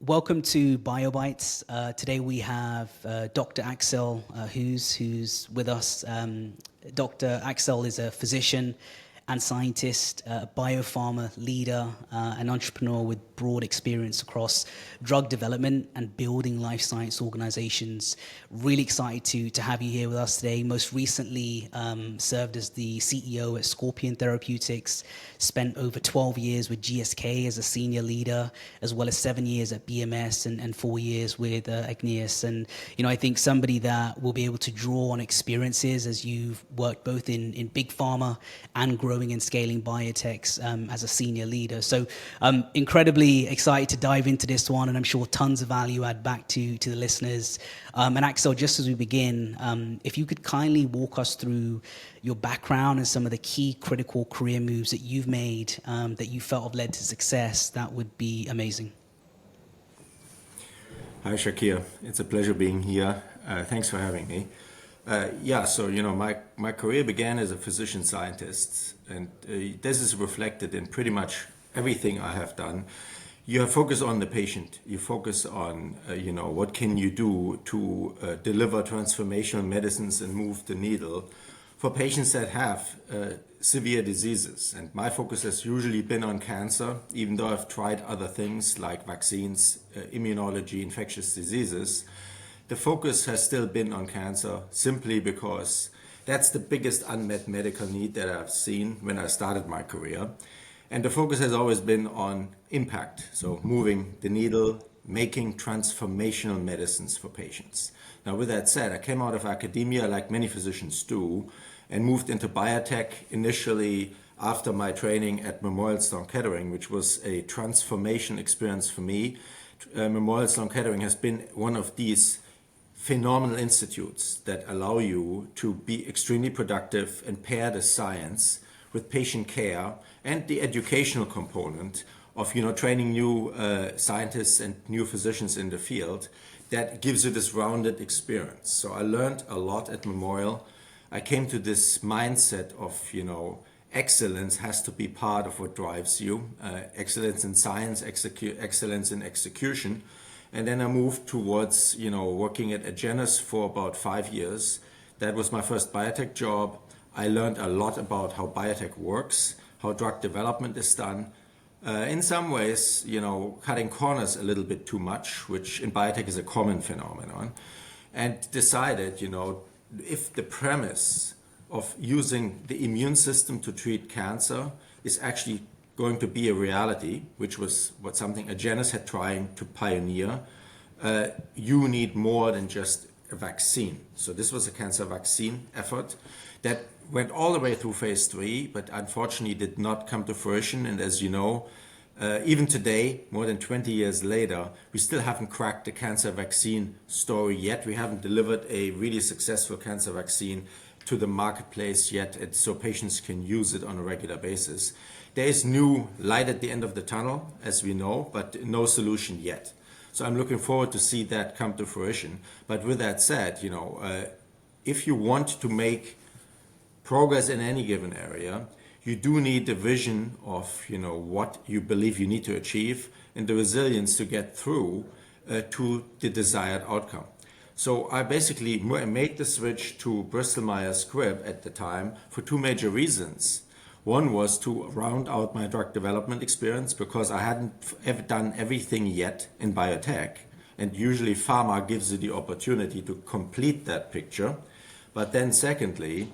Welcome to BioBytes. Today we have Dr. Axel Hoos, who's with us. Dr. Axel is a physician and scientist, a biopharma leader, an entrepreneur with broad experience across drug development and building life science organizations. Really excited to have you here with us today. Most recently served as the CEO at Scorpion Therapeutics, spent over 12 years with GSK as a senior leader, as well as 7 years at BMS and 4 years with Agnias. And, I think somebody that will be able to draw on experiences as you've worked both in big pharma and growing and scaling biotechs as a senior leader. So I'm incredibly excited to dive into this one, and I'm sure tons of value add back to the listeners. And Axel, just as we begin, if you could kindly walk us through your background and some of the key critical career moves that you've made that you felt have led to success, that would be amazing. Hi, Shakir. It's a pleasure being here. Thanks for having me. My career began as a physician scientist, and this is reflected in pretty much everything I have done. You have focus on the patient. You focus on, what can you do to deliver transformational medicines and move the needle for patients that have severe diseases. And my focus has usually been on cancer, even though I've tried other things like vaccines, immunology, infectious diseases. The focus has still been on cancer simply because that's the biggest unmet medical need that I've seen when I started my career. And the focus has always been on impact, so moving the needle, making transformational medicines for patients. Now, with that said, I came out of academia like many physicians do and moved into biotech initially after my training at Memorial Sloan Kettering, which was a transformation experience for me. Memorial Sloan Kettering has been one of these phenomenal institutes that allow you to be extremely productive and pair the science with patient care and the educational component of training new scientists and new physicians in the field. That gives you this rounded experience. So I learned a lot at Memorial. I came to this mindset of excellence has to be part of what drives you. Excellence in science, excellence in execution. And then I moved towards, working at Agenus for about 5 years. That was my first biotech job. I learned a lot about how biotech works, how drug development is done. In some ways, cutting corners a little bit too much, which in biotech is a common phenomenon. And decided, if the premise of using the immune system to treat cancer is actually going to be a reality, which was something Agenus had trying to pioneer, you need more than just a vaccine. So this was a cancer vaccine effort that went all the way through phase 3, but unfortunately did not come to fruition. And as you know, even today, more than 20 years later, we still haven't cracked the cancer vaccine story yet. We haven't delivered a really successful cancer vaccine to the marketplace yet, so patients can use it on a regular basis. There is new light at the end of the tunnel, as we know, but no solution yet. So I'm looking forward to see that come to fruition. But with that said, if you want to make progress in any given area, you do need the vision of, what you believe you need to achieve and the resilience to get through to the desired outcome. So I basically made the switch to Bristol Myers Squibb at the time for 2 major reasons. One was to round out my drug development experience because I hadn't ever done everything yet in biotech. And usually pharma gives you the opportunity to complete that picture. But then secondly,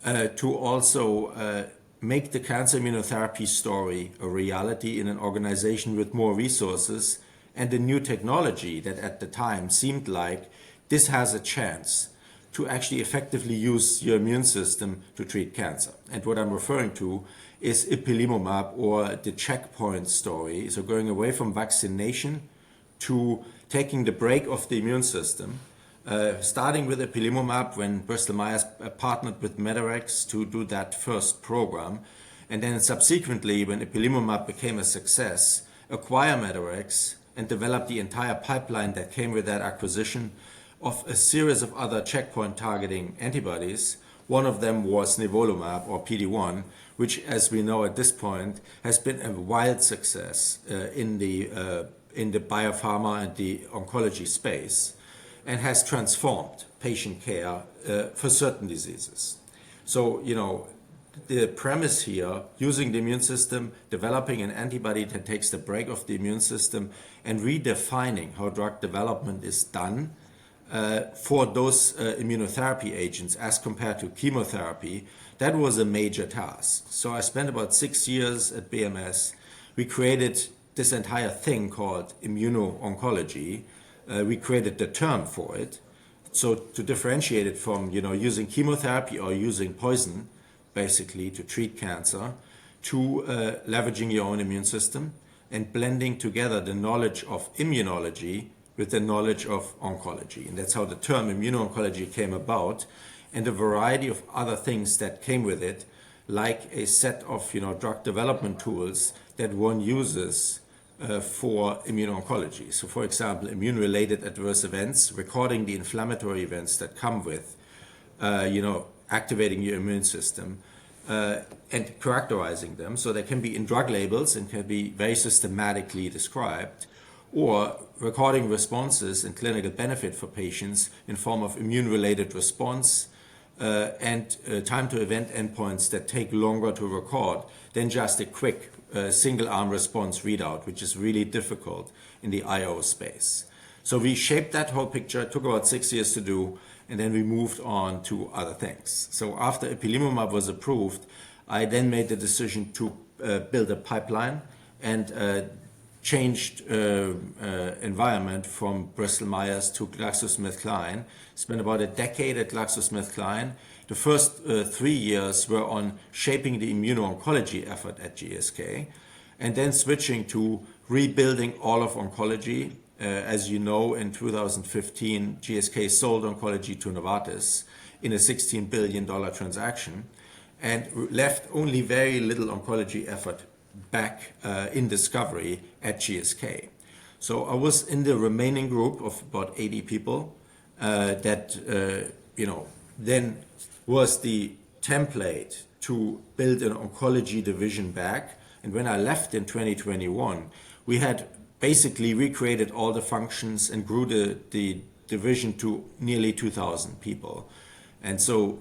to also make the cancer immunotherapy story a reality in an organization with more resources and a new technology that at the time seemed like this has a chance to actually effectively use your immune system to treat cancer. And what I'm referring to is ipilimumab, or the checkpoint story. So going away from vaccination to taking the brake off the immune system, starting with ipilimumab when Bristol Myers partnered with Medarex to do that first program. And then subsequently, when ipilimumab became a success, acquire Medarex and develop the entire pipeline that came with that acquisition of a series of other checkpoint targeting antibodies. One of them was nivolumab, or PD-1, which, as we know at this point, has been a wild success in the in the biopharma and the oncology space and has transformed patient care for certain diseases. So, the premise here, using the immune system, developing an antibody that takes the brake off the immune system, and redefining how drug development is done for those immunotherapy agents as compared to chemotherapy, that was a major task. So I spent about 6 years at BMS. We created this entire thing called immuno-oncology. We created the term for it. So to differentiate it from, using chemotherapy or using poison, basically, to treat cancer, to leveraging your own immune system and blending together the knowledge of immunology with the knowledge of oncology. And that's how the term immuno-oncology came about, and a variety of other things that came with it, like a set of drug development tools that one uses for immuno-oncology. So for example, immune-related adverse events, recording the inflammatory events that come with activating your immune system, and characterizing them. So they can be in drug labels and can be very systematically described, or recording responses and clinical benefit for patients in form of immune-related response and time to event endpoints that take longer to record than just a quick single-arm response readout, which is really difficult in the IO space. So we shaped that whole picture. It took about 6 years to do, and then we moved on to other things. So after ipilimumab was approved, I then made the decision to build a pipeline and changed environment from Bristol Myers to GlaxoSmithKline. Spent about a decade at GlaxoSmithKline. The first 3 years were on shaping the immuno-oncology effort at GSK, and then switching to rebuilding all of oncology. As you know, in 2015, GSK sold oncology to Novartis in a $16 billion transaction and left only very little oncology effort back in discovery at GSK. So I was in the remaining group of about 80 people that, then was the template to build an oncology division back. And when I left in 2021, we had basically recreated all the functions and grew the division to nearly 2,000 people. And so,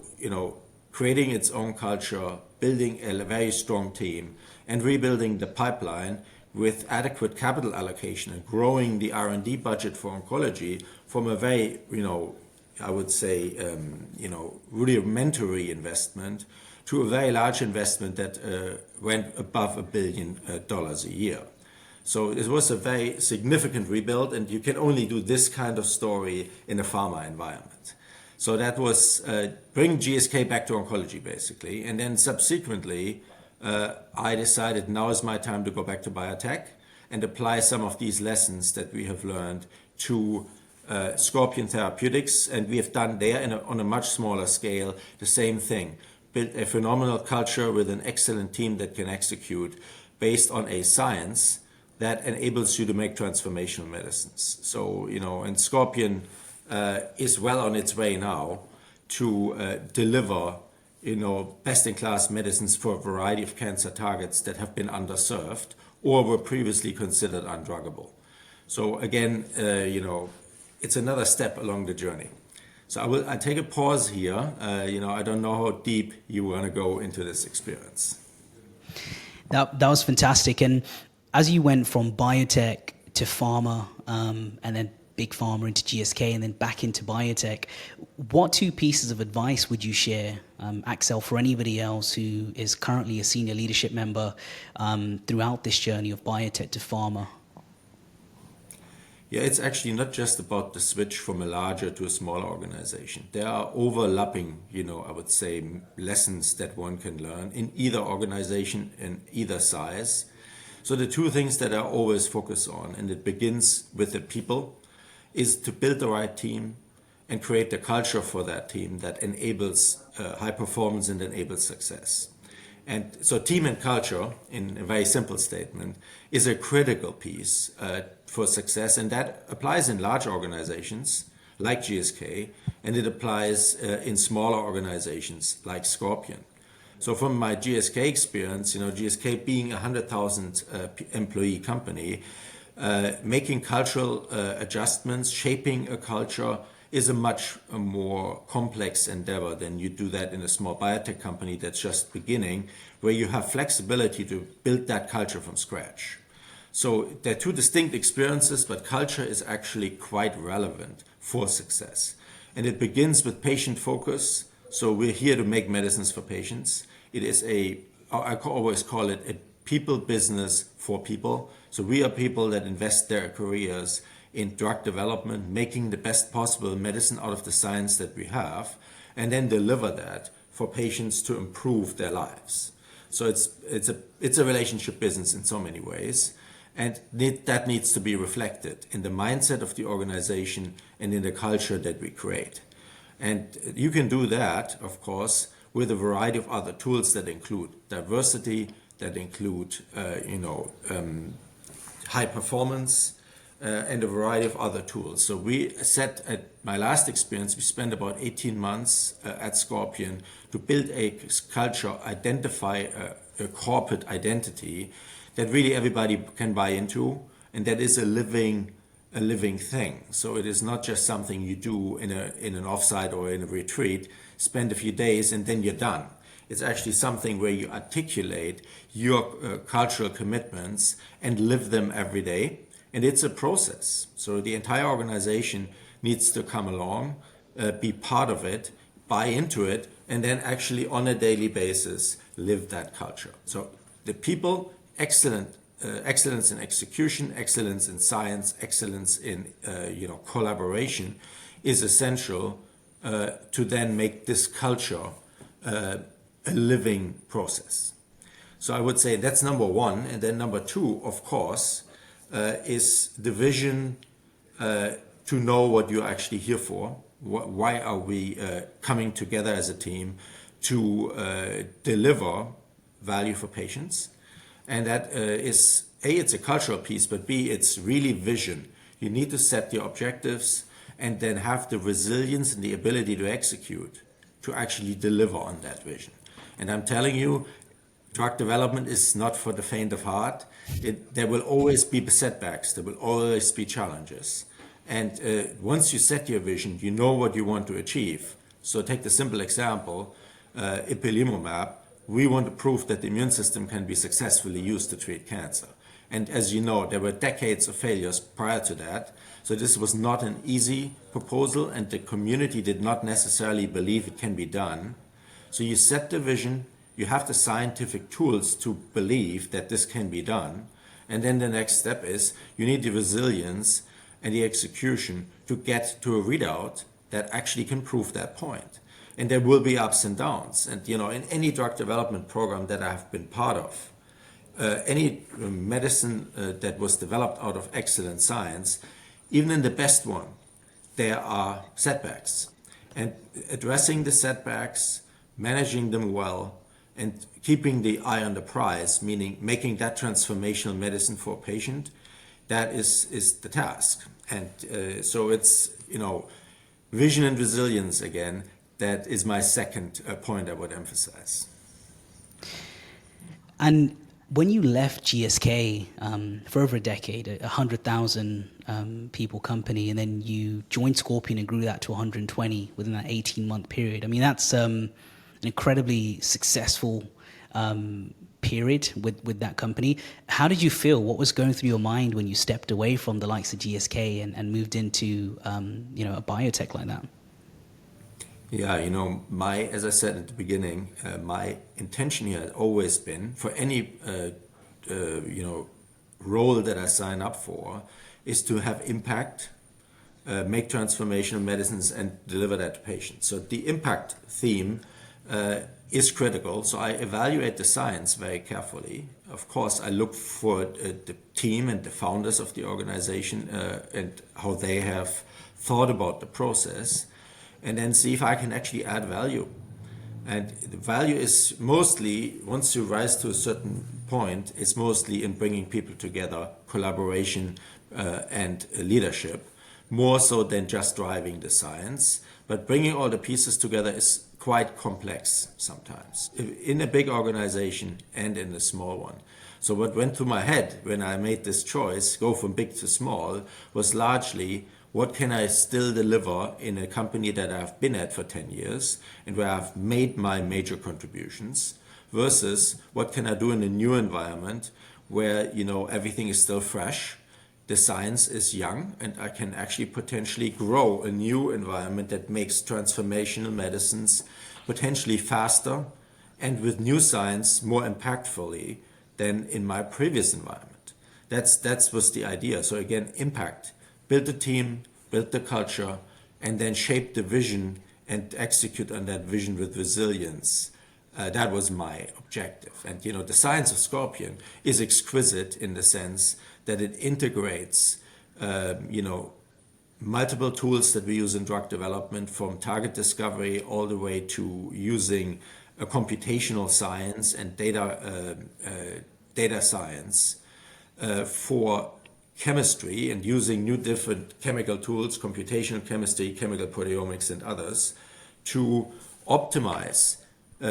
creating its own culture, building a very strong team, and rebuilding the pipeline with adequate capital allocation and growing the R&D budget for oncology from a very, I would say, rudimentary investment to a very large investment that went above $1 billion a year. So it was a very significant rebuild, and you can only do this kind of story in a pharma environment. So that was bring GSK back to oncology, basically. And then subsequently, I decided now is my time to go back to biotech and apply some of these lessons that we have learned to Scorpion Therapeutics. And we have done there on a much smaller scale the same thing. Built a phenomenal culture with an excellent team that can execute based on a science that enables you to make transformational medicines. So, and Scorpion is well on its way now to deliver, best-in-class medicines for a variety of cancer targets that have been underserved or were previously considered undruggable. So again, it's another step along the journey. So I take a pause here. I don't know how deep you want to go into this experience. That was fantastic. And as you went from biotech to pharma, and then big pharma into GSK and then back into biotech, what two pieces of advice would you share, Axel, for anybody else who is currently a senior leadership member throughout this journey of biotech to pharma? Yeah, it's actually not just about the switch from a larger to a smaller organization. There are overlapping, I would say, lessons that one can learn in either organization, in either size. So the two things that I always focus on, and it begins with the people, is to build the right team and create the culture for that team that enables high performance and enables success. And so team and culture, in a very simple statement, is a critical piece for success. And that applies in large organizations like GSK, and it applies in smaller organizations like Scorpion. So from my GSK experience, GSK being a 100,000 employee company, Making cultural adjustments, shaping a culture is a much more complex endeavor than you do that in a small biotech company that's just beginning, where you have flexibility to build that culture from scratch. So they're two distinct experiences, but culture is actually quite relevant for success. And it begins with patient focus. So we're here to make medicines for patients. It is I always call it a people business for people. So we are people that invest their careers in drug development, making the best possible medicine out of the science that we have, and then deliver that for patients to improve their lives. So it's a relationship business in so many ways. And that needs to be reflected in the mindset of the organization and in the culture that we create. And you can do that, of course, with a variety of other tools that include diversity, that include, high performance, and a variety of other tools. So we set, at my last experience, we spent about 18 months at Scorpion to build a culture, identify a corporate identity that really everybody can buy into, and that is a living thing. So it is not just something you do in an offsite or in a retreat, spend a few days and then you're done. It's actually something where you articulate your cultural commitments and live them every day. And it's a process. So the entire organization needs to come along, be part of it, buy into it, and then actually on a daily basis live that culture. So the people, excellence in execution, excellence in science, excellence in collaboration is essential to then make this culture a living process. So I would say that's number one. And then number two, of course, is the vision to know what you're actually here for. Why are we coming together as a team to deliver value for patients? And that is, A, it's a cultural piece, but B, it's really vision. You need to set your objectives and then have the resilience and the ability to execute to actually deliver on that vision. And I'm telling you, drug development is not for the faint of heart. There will always be setbacks. There will always be challenges. And once you set your vision, you know what you want to achieve. So take the simple example, ipilimumab. We want to prove that the immune system can be successfully used to treat cancer. And as you know, there were decades of failures prior to that. So this was not an easy proposal, and the community did not necessarily believe it can be done. So you set the vision, you have the scientific tools to believe that this can be done. And then the next step is you need the resilience and the execution to get to a readout that actually can prove that point. And there will be ups and downs. And in any drug development program that I have been part of, any medicine that was developed out of excellent science, even in the best one, there are setbacks. And addressing the setbacks, managing them well, and keeping the eye on the prize, meaning making that transformational medicine for a patient, that is the task. And so it's, vision and resilience again. That is my second point I would emphasize. And when you left GSK for over a decade, a 100,000 people company, and then you joined Scorpion and grew that to 120 within that 18-month period. I mean, that's an incredibly successful period with that company. How did you feel? What was going through your mind when you stepped away from the likes of GSK and moved into a biotech like that? Yeah, as I said at the beginning, my intention here had always been for any, role that I sign up for is to have impact, make transformational medicines and deliver that to patients. So the impact theme is critical. So I evaluate the science very carefully. Of course, I look for the team and the founders of the organization and how they have thought about the process, and then see if I can actually add value. And the value is mostly, once you rise to a certain point, it's mostly in bringing people together, collaboration and leadership, more so than just driving the science. but bringing all the pieces together is quite complex sometimes in a big organization and in a small one. So what went through my head when I made this choice, go from big to small, was largely what can I still deliver in a company that I've been at for 10 years and where I've made my major contributions versus what can I do in a new environment where, everything is still fresh, the science is young, and I can actually potentially grow a new environment that makes transformational medicines potentially faster and with new science more impactfully than in my previous environment. That was the idea. So again, impact. Build the team, build the culture, and then shape the vision and execute on that vision with resilience. That was my objective. And the science of Scorpion is exquisite in the sense that it integrates, multiple tools that we use in drug development, from target discovery all the way to using a computational science and data science for chemistry, and using new different chemical tools, computational chemistry, chemical proteomics, and others to optimize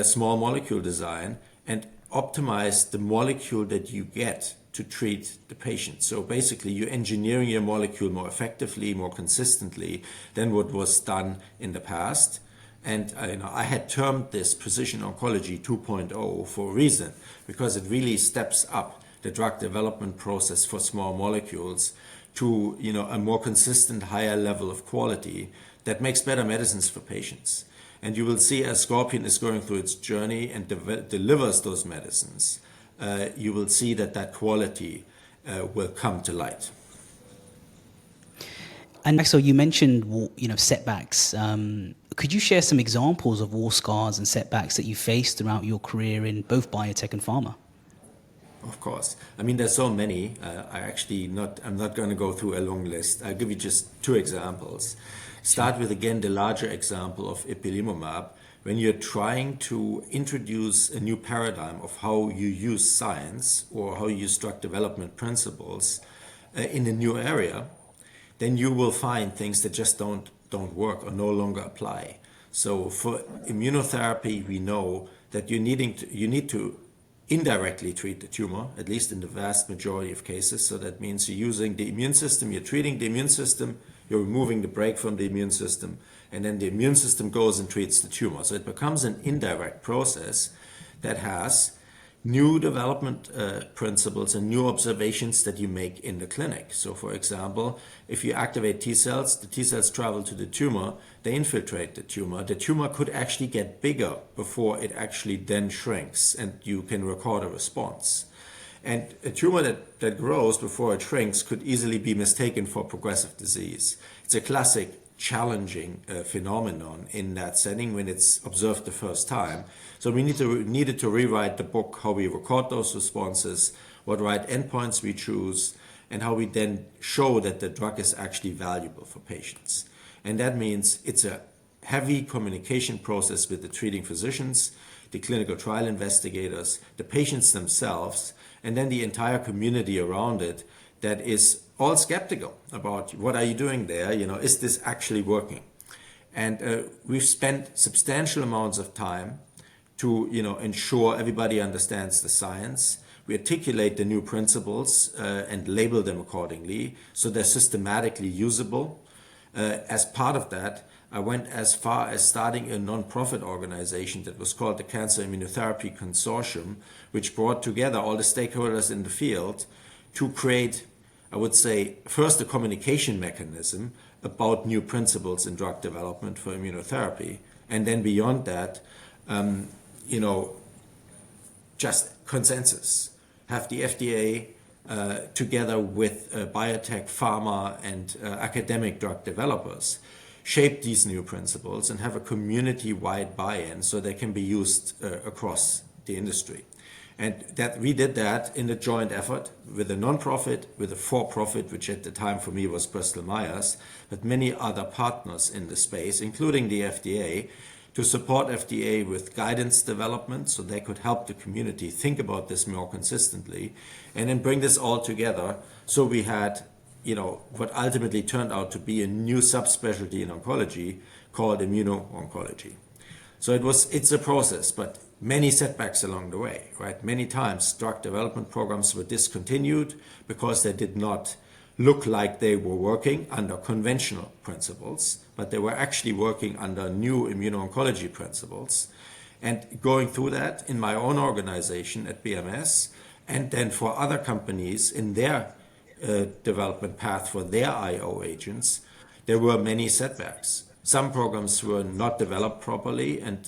small molecule design and optimize the molecule that you get to treat the patient. So basically, you're engineering your molecule more effectively, more consistently than what was done in the past. And I had termed this precision oncology 2.0 for a reason, because it really steps up the drug development process for small molecules to a more consistent, higher level of quality that makes better medicines for patients. And you will see, as Scorpion is going through its journey and delivers those medicines, you will see that quality will come to light. And Axel, you mentioned setbacks. Could you share some examples of war scars and setbacks that you faced throughout your career in both biotech and pharma? Of course. I mean, there's so many. I'm not going to go through a long list. I'll give you just two examples. Start with, again, the larger example of ipilimumab. When you're trying to introduce a new paradigm of how you use science or how you use drug development principles in a new area, then you will find things that just don't work or no longer apply. So for immunotherapy, we know that you need to indirectly treat the tumor, at least in the vast majority of cases. So that means you're using the immune system, you're treating the immune system, you're removing the brake from the immune system, and then the immune system goes and treats the tumor. So it becomes an indirect process that has new development principles and new observations that you make in the clinic. So for example, if you activate T cells, the T cells travel to the tumor, they infiltrate the tumor could actually get bigger before it actually then shrinks, and you can record a response. And a tumor that grows before it shrinks could easily be mistaken for progressive disease. It's a classic challenging phenomenon in that setting when it's observed the first time. So we needed to rewrite the book, how we record those responses, what right endpoints we choose, and how we then show that the drug is actually valuable for patients. And that means it's a heavy communication process with the treating physicians, the clinical trial investigators, the patients themselves, and then the entire community around it that is all skeptical about what are you doing there, is this actually working? And we've spent substantial amounts of time to ensure everybody understands the science. We articulate the new principles and label them accordingly so they're systematically usable. As part of that, I went as far as starting a non-profit organization that was called the Cancer Immunotherapy Consortium, which brought together all the stakeholders in the field to create, I would say, first a communication mechanism about new principles in drug development for immunotherapy. And then beyond that, just consensus. Have the FDA together with biotech, pharma, and academic drug developers shape these new principles and have a community-wide buy-in so they can be used across the industry. And that we did that in a joint effort with a non-profit, with a for-profit, which at the time for me was Bristol Myers, but many other partners in the space, including the FDA, to support FDA with guidance development so they could help the community think about this more consistently, and then bring this all together. So we had, what ultimately turned out to be a new subspecialty in oncology called immuno-oncology. So it's a process, but many setbacks along the way, right? Many times drug development programs were discontinued because they did not look like they were working under conventional principles, but they were actually working under new immuno-oncology principles. And going through that in my own organization at BMS, and then for other companies in their development path for their IO agents, there were many setbacks. Some programs were not developed properly, and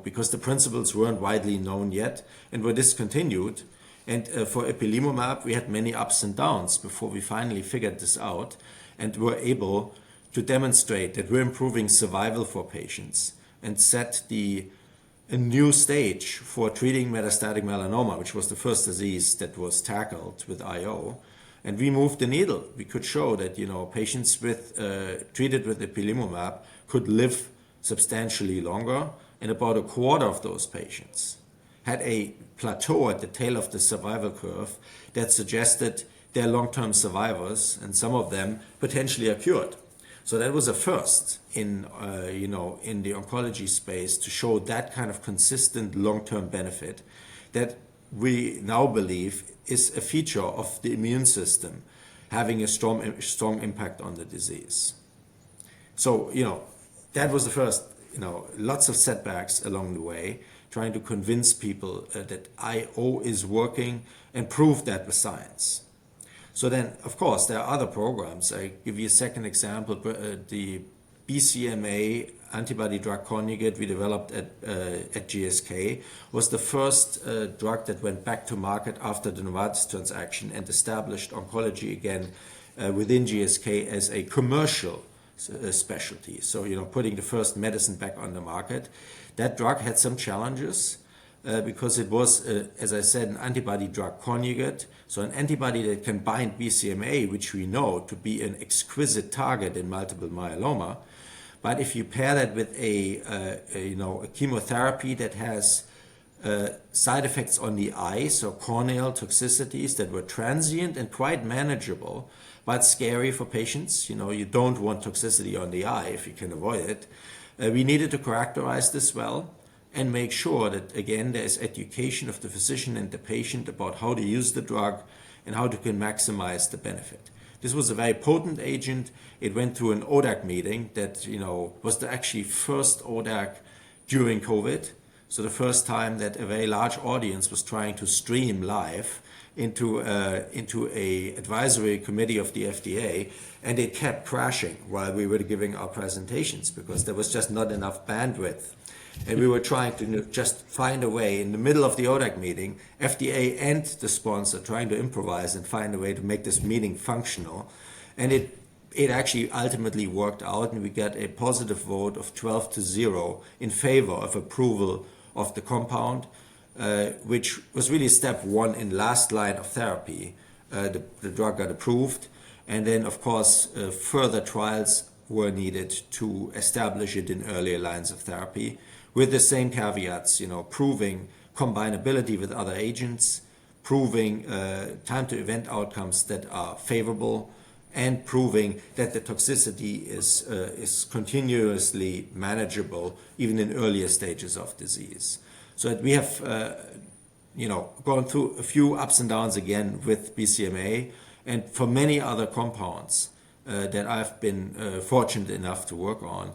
because the principles weren't widely known yet and were discontinued. And for ipilimumab, we had many ups and downs before we finally figured this out and were able to demonstrate that we're improving survival for patients and set a new stage for treating metastatic melanoma, which was the first disease that was tackled with IO. And we moved the needle. We could show that patients treated with ipilimumab could live substantially longer, and about a quarter of those patients had a plateau at the tail of the survival curve that suggested they're long-term survivors, and some of them potentially are cured. So that was a first in the oncology space to show that kind of consistent long-term benefit that we now believe is a feature of the immune system having a strong impact on the disease. So, that was the first, lots of setbacks along the way, trying to convince people that IO is working and prove that with science. So then, of course, there are other programs. I give you a second example. The BCMA antibody drug conjugate we developed at GSK was the first drug that went back to market after the Novartis transaction and established oncology again within GSK as a commercial specialty. So, putting the first medicine back on the market. That drug had some challenges because it was, as I said, an antibody drug conjugate. So an antibody that can bind BCMA, which we know to be an exquisite target in multiple myeloma. But if you pair that with a chemotherapy that has side effects on the eye, so corneal toxicities that were transient and quite manageable, but scary for patients. You don't want toxicity on the eye if you can avoid it. We needed to characterize this well and make sure that, again, there's education of the physician and the patient about how to use the drug and how to can maximize the benefit. This was a very potent agent. It went through an ODAC meeting that was the actually first ODAC during COVID. So the first time that a very large audience was trying to stream live into a advisory committee of the FDA, and it kept crashing while we were giving our presentations because there was just not enough bandwidth. And we were trying to just find a way in the middle of the ODAC meeting, FDA and the sponsor trying to improvise and find a way to make this meeting functional. And it actually ultimately worked out, and we got a positive vote of 12-0 in favor of approval of the compound, which was really step one in last line of therapy. The drug got approved, and then, of course, further trials were needed to establish it in earlier lines of therapy, with the same caveats, proving combinability with other agents, proving time to event outcomes that are favorable, and proving that the toxicity is continuously manageable even in earlier stages of disease. So we have gone through a few ups and downs again with BCMA, and for many other compounds that I've been fortunate enough to work on,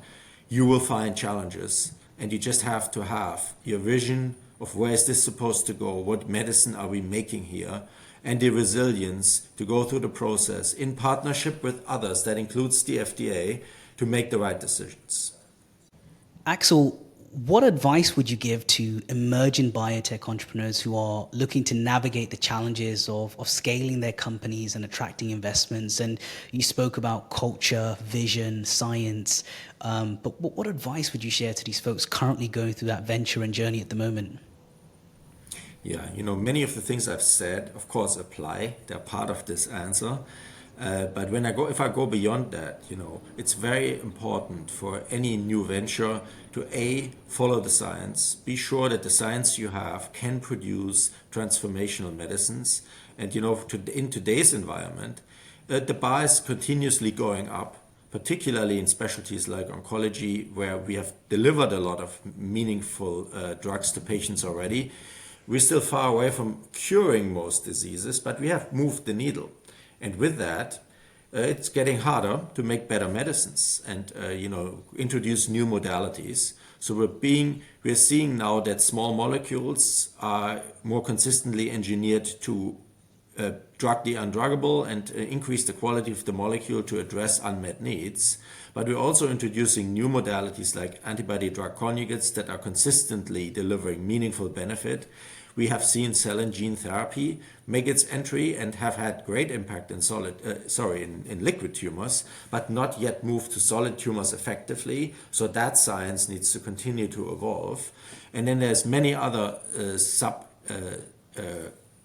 you will find challenges. And you just have to have your vision of where is this supposed to go, what medicine are we making here, and the resilience to go through the process in partnership with others, that includes the FDA, to make the right decisions. Axel, what advice would you give to emerging biotech entrepreneurs who are looking to navigate the challenges of scaling their companies and attracting investments? And you spoke about culture, vision, science, but what advice would you share to these folks currently going through that venture and journey at the moment? Yeah, many of the things I've said, of course, apply. They're part of this answer. But if I go beyond that, it's very important for any new venture to follow the science, be sure that the science you have can produce transformational medicines. And in today's environment, the bar is continuously going up, particularly in specialties like oncology, where we have delivered a lot of meaningful drugs to patients already. We're still far away from curing most diseases, but we have moved the needle. And with that, it's getting harder to make better medicines and introduce new modalities. So we're seeing now that small molecules are more consistently engineered to drug the undruggable and increase the quality of the molecule to address unmet needs. But we're also introducing new modalities like antibody-drug conjugates that are consistently delivering meaningful benefit. We have seen cell and gene therapy make its entry and have had great impact in liquid tumors, but not yet moved to solid tumors effectively. So that science needs to continue to evolve. And then there's many other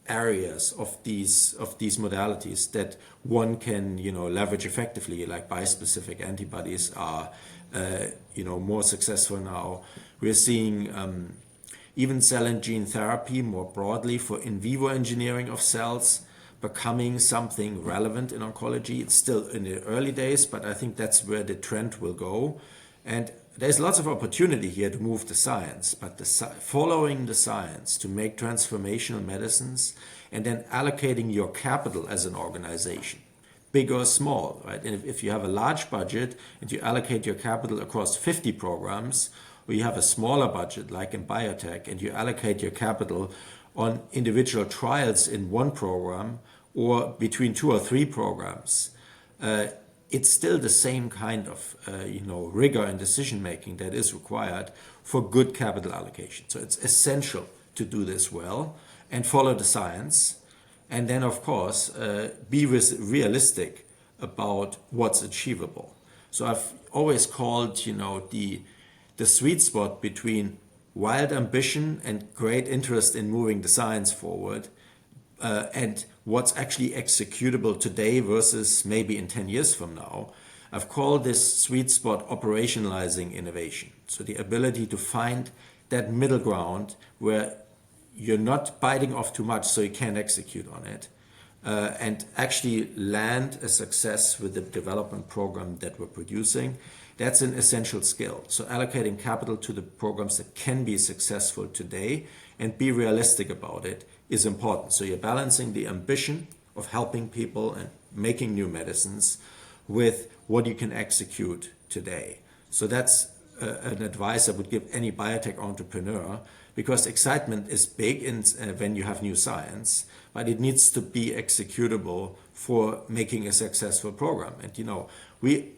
areas of these modalities that one can leverage effectively, like bispecific antibodies are more successful now. We're seeing even cell and gene therapy more broadly for in vivo engineering of cells becoming something relevant in oncology. It's still in the early days, but I think that's where the trend will go. And there's lots of opportunity here to move the science, but following the science to make transformational medicines and then allocating your capital as an organization, big or small, right? And if you have a large budget and you allocate your capital across 50 programs, or you have a smaller budget like in biotech and you allocate your capital on individual trials in one program or between 2 or 3 programs, it's still the same kind of rigor and decision making that is required for good capital allocation. So it's essential to do this well and follow the science, and then of course be realistic about what's achievable. So I've always called the sweet spot between wild ambition and great interest in moving the science forward and what's actually executable today versus maybe in 10 years from now. I've called this sweet spot operationalizing innovation. So the ability to find that middle ground where you're not biting off too much so you can't execute on it, and actually land a success with the development program that we're producing. That's an essential skill. So allocating capital to the programs that can be successful today and be realistic about it is important. So you're balancing the ambition of helping people and making new medicines with what you can execute today. So that's an advice I would give any biotech entrepreneur, because excitement is big when you have new science, but it needs to be executable for making a successful program. And we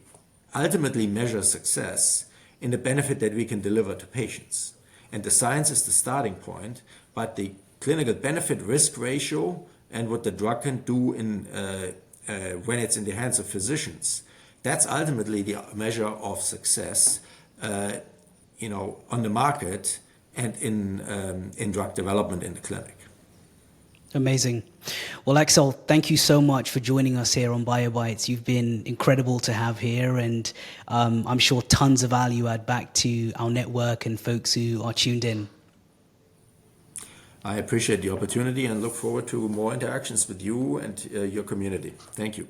ultimately measure success in the benefit that we can deliver to patients. And the science is the starting point, but the clinical benefit risk ratio and what the drug can do when it's in the hands of physicians, that's ultimately the measure of success on the market and in drug development in the clinic. Amazing. Well, Axel, thank you so much for joining us here on BioBytes. You've been incredible to have here, and I'm sure tons of value add back to our network and folks who are tuned in. I appreciate the opportunity and look forward to more interactions with you and your community. Thank you.